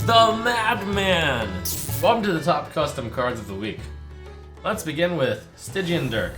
the Madman! Welcome to the top custom cards of the week. Let's begin with Stygian Dirk.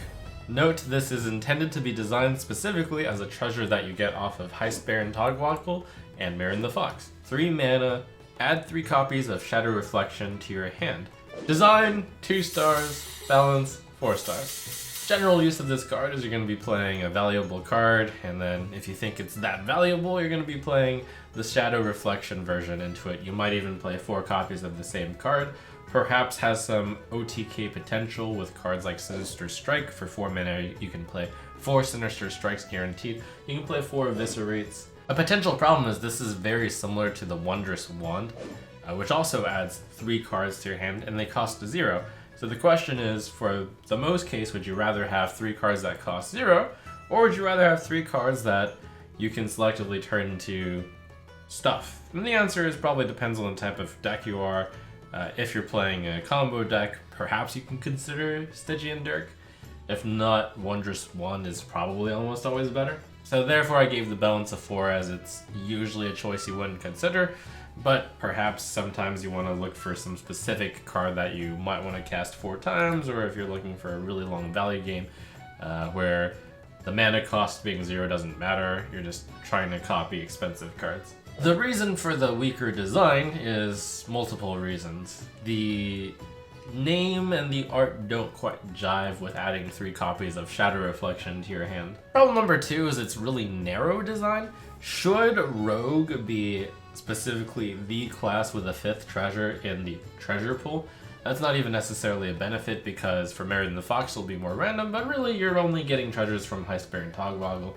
Note this is intended to be designed specifically as a treasure that you get off of Hearthstone Togwaggle and Marin the Fox. 3 mana, add 3 copies of Shadow Reflection to your hand. Design, 2 stars, balance, 4 stars. General use of this card is you're going to be playing a valuable card, and then if you think it's that valuable, you're going to be playing the Shadow Reflection version into it. You might even play 4 copies of the same card. Perhaps has some OTK potential with cards like Sinister Strike. For 4 mana, you can play 4 Sinister Strikes guaranteed. You can play 4 Eviscerates. A potential problem is this is very similar to the Wondrous Wand, which also adds 3 cards to your hand, and they cost 0. So the question is, for the most case, would you rather have 3 cards that cost 0, or would you rather have 3 cards that you can selectively turn into stuff? And the answer is probably depends on the type of deck you are. If you're playing a combo deck, perhaps you can consider Stygian Dirk. If not, Wondrous Wand is probably almost always better. So therefore I gave the balance a 4, as it's usually a choice you wouldn't consider. But perhaps sometimes you want to look for some specific card that you might want to cast 4 times, or if you're looking for a really long value game where the mana cost being 0 doesn't matter, you're just trying to copy expensive cards. The reason for the weaker design is multiple reasons. The name and the art don't quite jive with adding 3 copies of Shadow Reflection to your hand. Problem number 2 is its really narrow design. Should Rogue be specifically the class with a 5th treasure in the treasure pool, that's not even necessarily a benefit, because for Marin the Fox will be more random, but really you're only getting treasures from Hearthstone Togwaggle.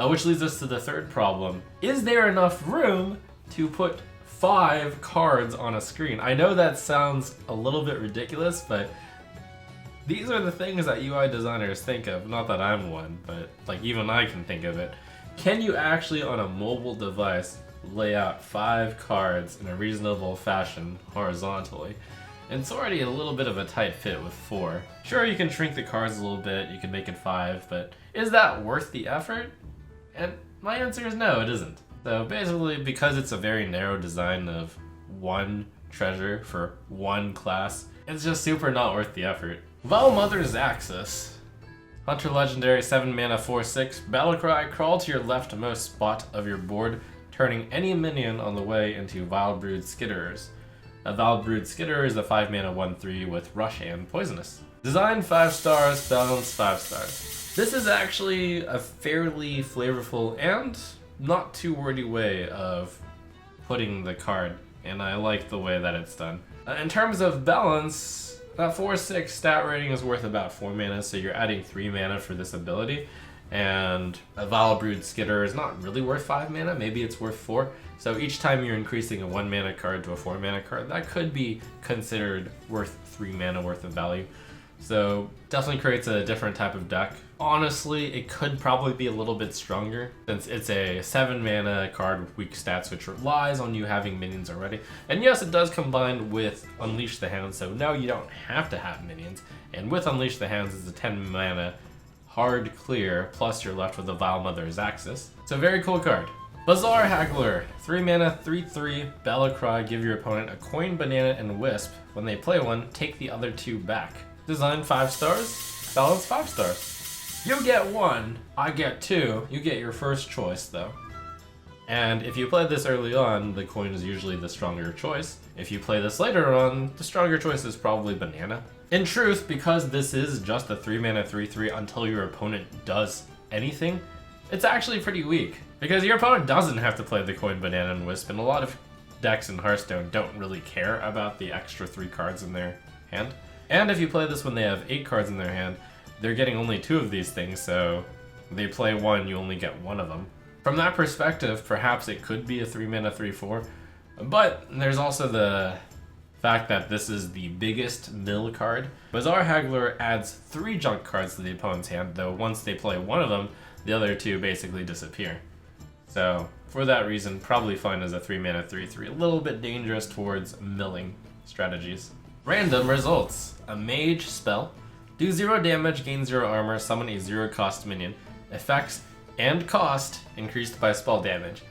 Which leads us to the third problem. Is there enough room to put 5 cards on a screen? I know that sounds a little bit ridiculous, but these are the things that UI designers think of. Not that I'm one, but like even I can think of it. Can you actually on a mobile device lay out 5 cards in a reasonable fashion horizontally? And it's already a little bit of a tight fit with 4. Sure, you can shrink the cards a little bit, you can make it 5, but is that worth the effort? And my answer is no, it isn't. So basically, because it's a very narrow design of 1 treasure for 1 class, it's just super not worth the effort. Vilemother Zaxxis. Hunter Legendary, 7 mana, 4/6. Battlecry, crawl to your leftmost spot of your board, turning any minion on the way into Vilebrood Skitterers. A Vilebrood Skitterer is a 5 mana 1/3 with Rush and Poisonous. Design 5 stars, balance 5 stars. This is actually a fairly flavorful and not too wordy way of putting the card, and I like the way that it's done. In terms of balance, that 4/6 stat rating is worth about 4 mana, so you're adding 3 mana for this ability. And a Vilebrood Skitter is not really worth 5 mana, maybe it's worth 4. So each time you're increasing a 1 mana card to a 4 mana card, that could be considered worth 3 mana worth of value. So definitely creates a different type of deck. Honestly, it could probably be a little bit stronger, since it's a 7 mana card with weak stats, which relies on you having minions already. And yes, it does combine with Unleash the Hounds, so now you don't have to have minions. And with Unleash the Hounds, it's a 10 mana hard clear, plus you're left with the Vilemother Zaxxis. It's a very cool card. Bazaar Haggler, 3 mana, 3/3, Battlecry, give your opponent a coin, banana, and wisp. When they play one, take the other 2 back. Design 5 stars, balance 5 stars. You get 1, I get 2, you get your first choice though. And if you play this early on, the coin is usually the stronger choice. If you play this later on, the stronger choice is probably banana. In truth, because this is just a 3 mana 3/3 until your opponent does anything, it's actually pretty weak. Because your opponent doesn't have to play the coin, banana, and wisp, and a lot of decks in Hearthstone don't really care about the extra 3 cards in their hand. And if you play this when they have 8 cards in their hand, they're getting only 2 of these things, so they play 1, you only get 1 of them. From that perspective, perhaps it could be a 3 mana 3/4, but there's also the fact that this is the biggest mill card. Bazaar Haggler adds 3 junk cards to the opponent's hand, though once they play 1 of them, the other 2 basically disappear. So for that reason, probably fine as a 3 mana 3/3, a little bit dangerous towards milling strategies. Random results. A mage spell. Do 0 damage, gain 0 armor, summon a 0 cost minion. Effects and cost increased by spell damage.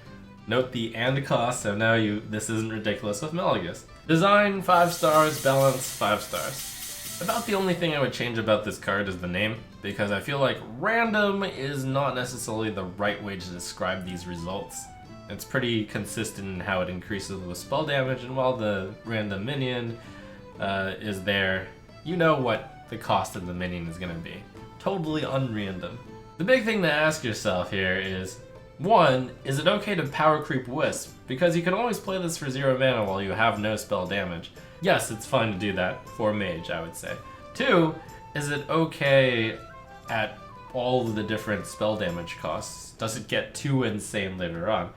Note the and cost, so now this isn't ridiculous with Melgus. Design, 5 stars, balance, 5 stars. About the only thing I would change about this card is the name, because I feel like random is not necessarily the right way to describe these results. It's pretty consistent in how it increases with spell damage, and while the random minion is there, you know what the cost of the minion is going to be. Totally unrandom. The big thing to ask yourself here is, 1, is it okay to power creep Wisp? Because you can always play this for 0 mana while you have no spell damage. Yes, it's fine to do that for mage, I would say. 2, is it okay at all of the different spell damage costs? Does it get too insane later on?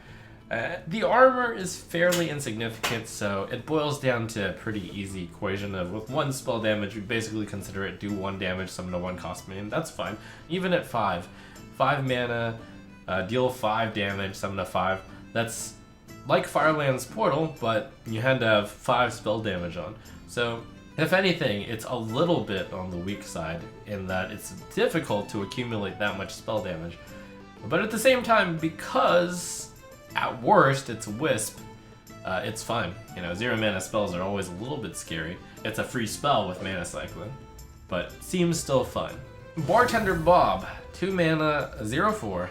The armor is fairly insignificant, so it boils down to a pretty easy equation of with 1 spell damage, we basically consider it do 1 damage, summon a 1 cost minion. That's fine. Even at 5 mana, deal 5 damage, summon a 5. That's like Fireland's Portal, but you had to have 5 spell damage on. So, if anything, it's a little bit on the weak side in that it's difficult to accumulate that much spell damage. But at the same time, because at worst it's Wisp, it's fine. You know, 0 mana spells are always a little bit scary. It's a free spell with mana cycling, but seems still fun. Bartender Bob, 2 mana, 0/4.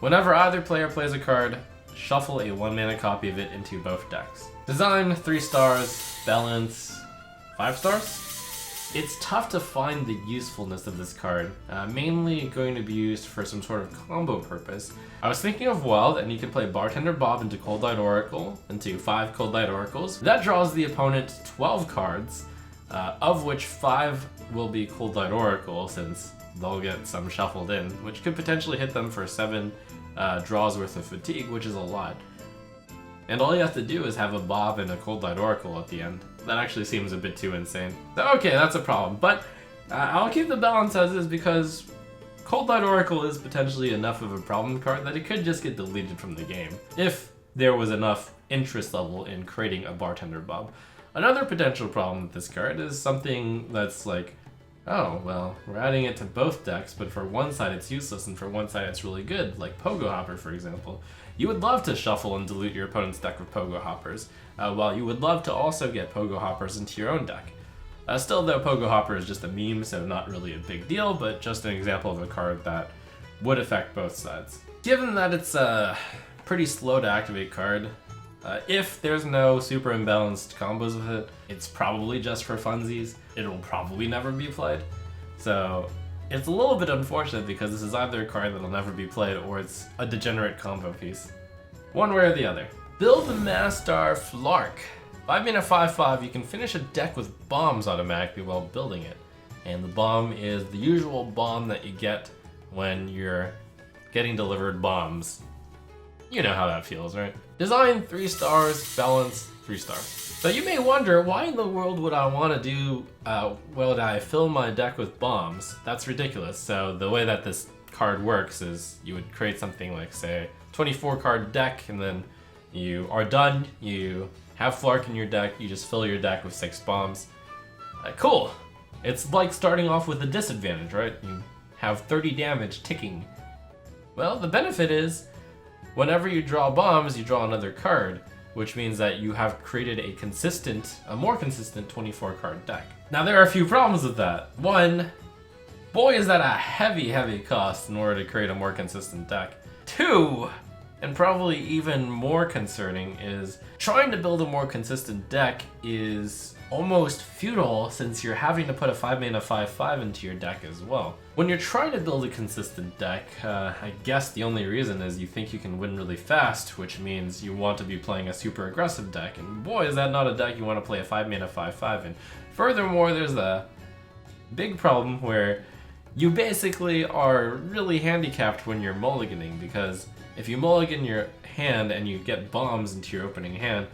Whenever either player plays a card, shuffle a 1 mana copy of it into both decks. Design, 3 stars, balance, 5 stars? It's tough to find the usefulness of this card, mainly going to be used for some sort of combo purpose. I was thinking of Wild, and you could play Bartender Bob into Cold Light Oracle, into 5 Cold Light Oracles. That draws the opponent 12 cards, of which 5 will be Cold Light Oracle, since they'll get some shuffled in, which could potentially hit them for 7 draws worth of fatigue, which is a lot. And all you have to do is have a Bob and a Cold Light Oracle at the end. That actually seems a bit too insane. Okay, that's a problem, but I'll keep the balance as is because Cold Light Oracle is potentially enough of a problem card that it could just get deleted from the game, if there was enough interest level in creating a Bartender Bob. Another potential problem with this card is something that's like, oh, well, we're adding it to both decks, but for one side it's useless and for one side it's really good, like Pogo Hopper, for example. You would love to shuffle and dilute your opponent's deck with Pogo Hoppers, while you would love to also get Pogo Hoppers into your own deck. Still though, Pogo Hopper is just a meme, so not really a big deal, but just an example of a card that would affect both sides. Given that it's a pretty slow to activate card, if there's no super imbalanced combos with it, it's probably just for funsies. It'll probably never be played. So it's a little bit unfortunate because this is either a card that'll never be played or it's a degenerate combo piece. One way or the other. Buildmaster Flark. 5 mana 5/5, you can finish a deck with bombs automatically while building it. And the bomb is the usual bomb that you get when you're getting delivered bombs. You know how that feels, right? Design, 3 stars, balance, 3 stars. So you may wonder, why in the world would I want to do, would I fill my deck with bombs? That's ridiculous. So the way that this card works is you would create something like, say, 24 card deck, and then you are done, you have Flark in your deck, you just fill your deck with 6 bombs. Cool. It's like starting off with a disadvantage, right? You have 30 damage ticking. Well, the benefit is, whenever you draw bombs, you draw another card, which means that you have created a more consistent 24 card deck. Now there are a few problems with that. One, boy is that a heavy, heavy cost in order to create a more consistent deck. 2, and probably even more concerning, is trying to build a more consistent deck is almost futile since you're having to put a 5 mana 5/5 into your deck as well. When you're trying to build a consistent deck, I guess the only reason is you think you can win really fast, which means you want to be playing a super aggressive deck, and boy is that not a deck you want to play a 5 mana 5/5 in. Furthermore, there's a big problem where you basically are really handicapped when you're mulliganing, because if you mulligan your hand and you get bombs into your opening hand,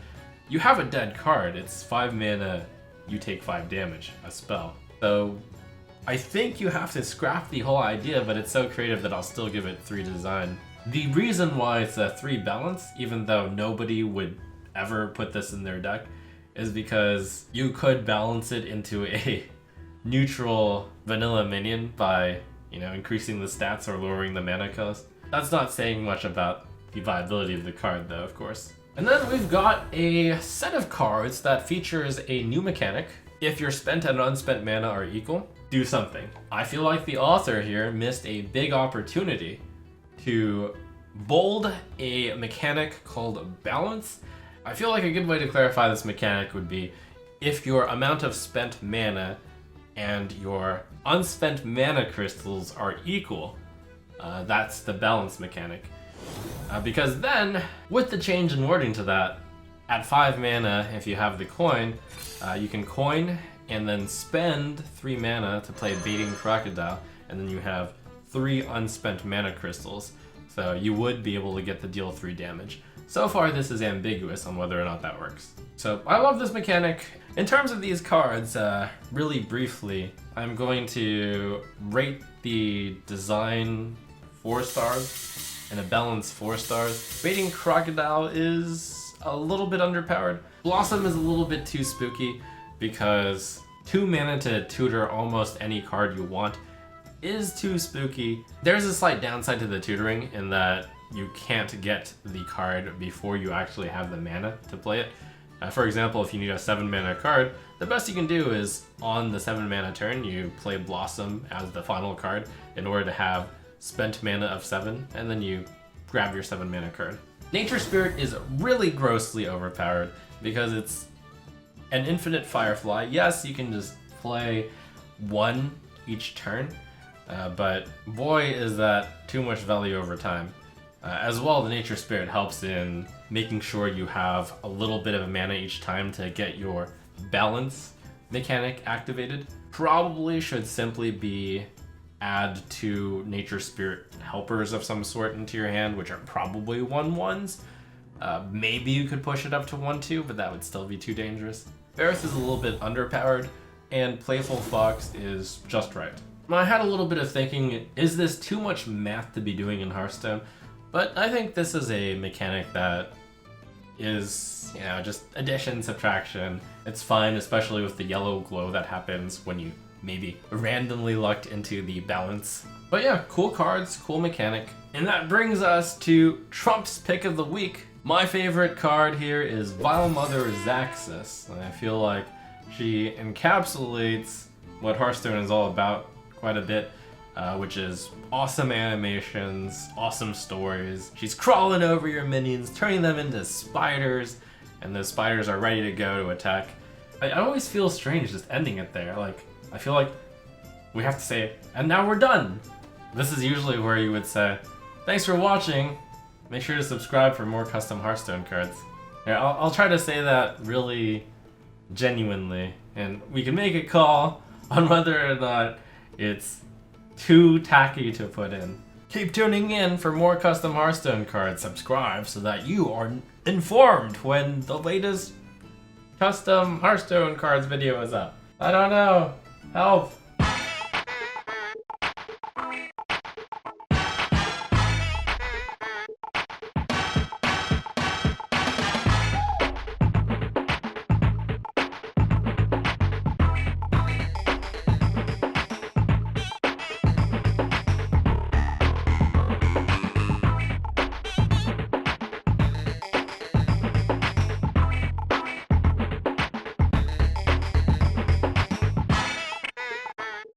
you have a dead card. It's 5 mana, you take 5 damage, a spell. So I think you have to scrap the whole idea, but it's so creative that I'll still give it 3 design. The reason why it's a 3 balance, even though nobody would ever put this in their deck, is because you could balance it into a neutral vanilla minion by, increasing the stats or lowering the mana cost. That's not saying much about the viability of the card though, of course. And then we've got a set of cards that features a new mechanic. If your spent and unspent mana are equal, do something. I feel like the author here missed a big opportunity to bold a mechanic called balance. I feel like a good way to clarify this mechanic would be if your amount of spent mana and your unspent mana crystals are equal, that's the balance mechanic. Because then, with the change in wording to that, at 5 mana, if you have the coin, you can coin and then spend 3 mana to play Baiting Crocodile, and then you have 3 unspent mana crystals. So you would be able to get the deal 3 damage. So far, this is ambiguous on whether or not that works. So I love this mechanic. In terms of these cards, really briefly, I'm going to rate the design 4 stars and a balance 4 stars. Baiting Crocodile is a little bit underpowered. Blossom is a little bit too spooky because 2 mana to tutor almost any card you want is too spooky. There's a slight downside to the tutoring in that you can't get the card before you actually have the mana to play it. For example, if you need a 7 mana card, the best you can do is on the 7 mana turn, you play Blossom as the final card in order to have spent mana of 7, and then you grab your 7 mana card. Nature Spirit is really grossly overpowered because it's an infinite Firefly. Yes, you can just play 1 each turn, but boy is that too much value over time. As well, the Nature Spirit helps in making sure you have a little bit of mana each time to get your balance mechanic activated. Probably should simply be add 2 Nature Spirit helpers of some sort into your hand, which are probably 1/1s. Maybe you could push it up to 1/2, but that would still be too dangerous. Barroth is a little bit underpowered, and Playful Fox is just right. I had a little bit of thinking, is this too much math to be doing in Hearthstone? But I think this is a mechanic that is, just addition, subtraction. It's fine, especially with the yellow glow that happens when you maybe randomly lucked into the balance. But yeah, cool cards, cool mechanic. And that brings us to Trump's pick of the week. My favorite card here is Vilemother Zaxxis. And I feel like she encapsulates what Hearthstone is all about quite a bit, which is awesome animations, awesome stories. She's crawling over your minions, turning them into spiders, and those spiders are ready to go to attack. I always feel strange just ending it there. I feel like we have to say, and now we're done. This is usually where you would say, thanks for watching. Make sure to subscribe for more custom Hearthstone cards. Yeah, I'll try to say that really genuinely, and we can make a call on whether or not it's too tacky to put in. Keep tuning in for more custom Hearthstone cards. Subscribe so that you are informed when the latest custom Hearthstone cards video is up. I don't know. Help!